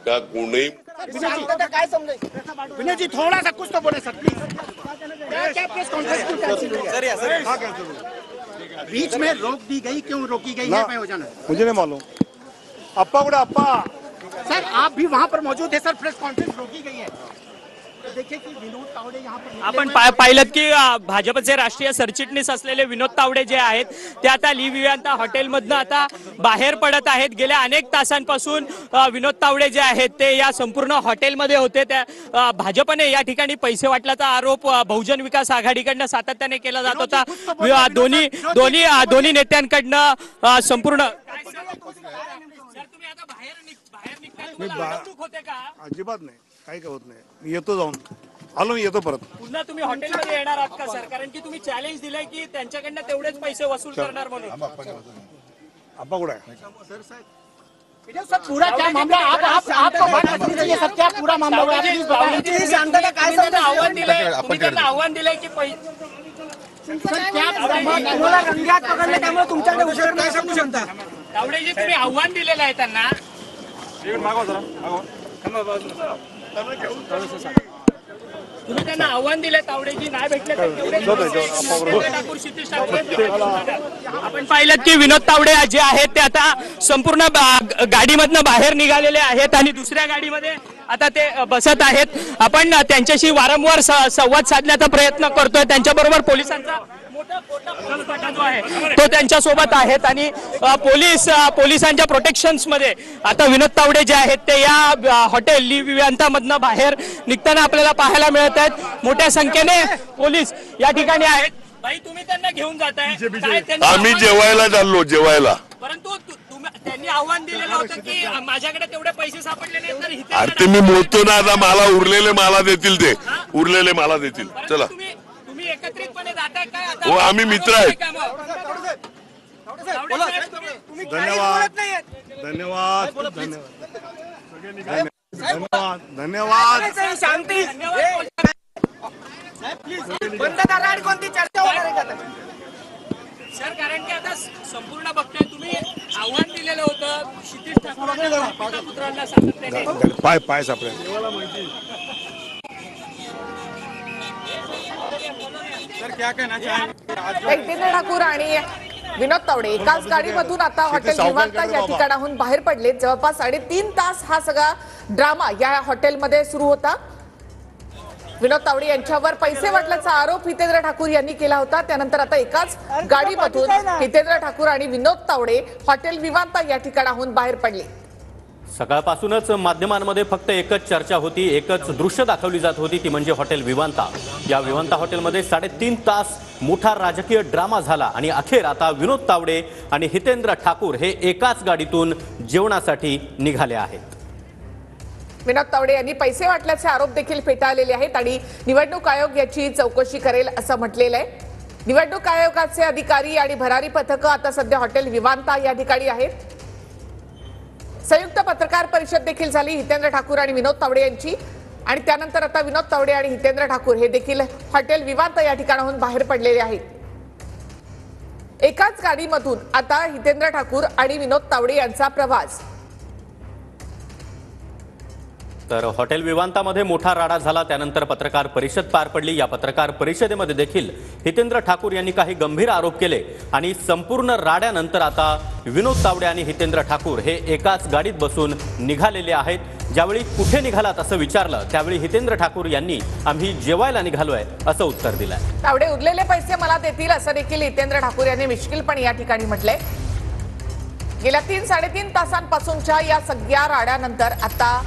का कोणी विनय जी थोड़ा सा कुछ तो बोले सर प्लीज। क्या प्रेस कॉन्फ्रेंस बीच में रोक दी गई, क्यों रोकी गई है प्रयोजन? मुझे नहीं मालूम। अप्पा गुड़ा अप्पा सर आप भी वहाँ पर मौजूद है सर, प्रेस कॉन्फ्रेंस रोकी गई है। देखिए की विनोद तावडे यहाँ पर आपण पाहिलं की भाजपचे राष्ट्रीय सरचिटणीस असलेले विनोद तावडे जे आहेत ते आता ली विवांता हॉटेलमधनं आता बाहेर पडत आहेत। गेल्या अनेक तासांपासून विनोद तावडे जे आहेत ते या संपूर्ण हॉटेलमध्ये होते। त्या भाजपने या ठिकाणी पैसे वाटल्याचा आरोप बहुजन विकास आघाडीकडनं सातत्याने केला जात होता। दोन्ही नेत्यांकडनं संपूर्ण अजिबात नाही, काही होत नाही। मी येतो जाऊन आलो, मी येतो परत। पुन्हा तुम्ही हॉटेलमध्ये येणार आहात का सर? कारण की तुम्ही चॅलेंज दिलंय की त्यांच्याकडनं तेवढेच पैसे वसूल करणार म्हणून। अप्पा गुड़ा सर पूरा क्या मामला आपको बात करनी चाहिए सर, क्या पूरा मामला हुआ आव्हान दिलंय की तावडेजी तुम्ही आव्हान दिलेलं आहे त्यांना? तुम्ही त्यांना आव्हान दिले, तावडेजी नाही भेटले आपण पाहिलं की विनोद तावडे जे आहेत ते आता संपूर्ण गाडीमधनं बाहेर निघालेले आहेत आणि दुसऱ्या गाडीमध्ये आता ते बसत आहेत। आपण त्यांच्याशी वारंवार संवाद साधण्याचा प्रयत्न करतोय। त्यांच्याबरोबर पोलिसांचा जो आहे तो त्यांच्या सोबत आहेत आणि पोलिसांच्या प्रोटेक्शन्स मध्ये आता विनोद तावडे जे आहेत ते या हॉटेल ली विवांतामधनं बाहेर निघताना आपल्याला पाहायला मिळत आहेत। मोठ्या संख्येने पोलीस या ठिकाणी आहेत। भाई तुम्ही त्यांना घेऊन जाताय? आम्ही जेवायला चाललो, जेवायला। परंतु त्यांनी आव्हान दिलेलं होतं की माझ्याकडे तेवढे पैसे सापडले नाही तर इथे अरे मी मोजतो ना, आता मला उरलेले मला देतील, ते उरलेले मला देतील। चला तुम्ही एकत्रितपणे जाताय काय आता? हो आम्ही मित्र आहेत। धन्यवाद धन्यवाद धन्यवाद धन्यवाद। शांती बंद करा आणि कोणती चर्चा होणार आहे का सर? कारण की आता संपूर्ण बघतोय तुम्ही आव्हान दिलेलं होतं क्षितिज ठाकूर पुत्रांना सातत्याने पाय पाय सापडे। हितेंद्र ठाकूर आणि विनोद तावडे एकाच गाडीमधून आता हॉटेल विमानतळ या ठिकाणाहून बाहेर पडले। जवळपास 3.5 तास हा सगळा ड्रामा या हॉटेलमध्ये सुरू होता। विनोद तावडे यांच्यावर पैसे वाटल्याचा आरोप हितेंद्र ठाकूर यांनी केला होता। त्यानंतर आता एकाच गाडीमधून हितेंद्र ठाकूर आणि विनोद तावडे हॉटेल विमानतळ या ठिकाणाहून बाहेर पडले। सकाळपासूनच माध्यमांमध्ये फक्त एकच चर्चा होती, एकच दृश्य दाखवली जात होती, ती म्हणजे हॉटेल विवांता। या विवांता हॉटेलमध्ये 3.5 तास मोठा राजकीय ड्रामा झाला आणि अखेर आता विनोद तावडे आणि हितेंद्र ठाकूर हे एकाच गाडीतून जेवणासाठी निघाले आहेत। विनोद तावडे यांनी पैसे वाटल्याचे आरोप देखील फेटाळलेले आहेत आणि निवडणूक आयोग याची चौकशी करेल असं म्हटलेलं आहे। निवडणूक आयोगाचे अधिकारी आणि भरारी पथकं आता सध्या हॉटेल विवांता या ठिकाणी आहेत। संयुक्त पत्रकार परिषद देखील झाली हितेंद्र ठाकूर आणि विनोद तावडे यांची आणि त्यानंतर आता विनोद तावडे आणि हितेंद्र ठाकूर हे देखील हॉटेल विवांता या ठिकाणाहून बाहेर पडलेले आहेत। एकाच गाडीमधून आता हितेंद्र ठाकूर आणि विनोद तावडे यांचा प्रवास। तर हॉटेल विवांतामध्ये मोठा राडा झाला, त्यानंतर पत्रकार परिषद पार पडली। या पत्रकार परिषदेमध्ये देखील हितेंद्र ठाकूर यांनी काही गंभीर आरोप केले आणि संपूर्ण राड्यानंतर आता विनोद तावडे आणि हितेंद्र ठाकूर हे एकाच गाडीत बसून निघालेले आहेत। ज्यावेळी कुठे निघालात असं विचारलं त्यावेळी हितेंद्र ठाकूर यांनी आम्ही जेवायला निघालोय असं उत्तर दिलंय। तावडे उरलेले पैसे मला देतील असं देखील हितेंद्र ठाकूर यांनी मिश्किलपणे या ठिकाणी म्हटलंय। गेल्या 3-3.5 तासांपासूनच्या या सगळ्या राड्यानंतर आता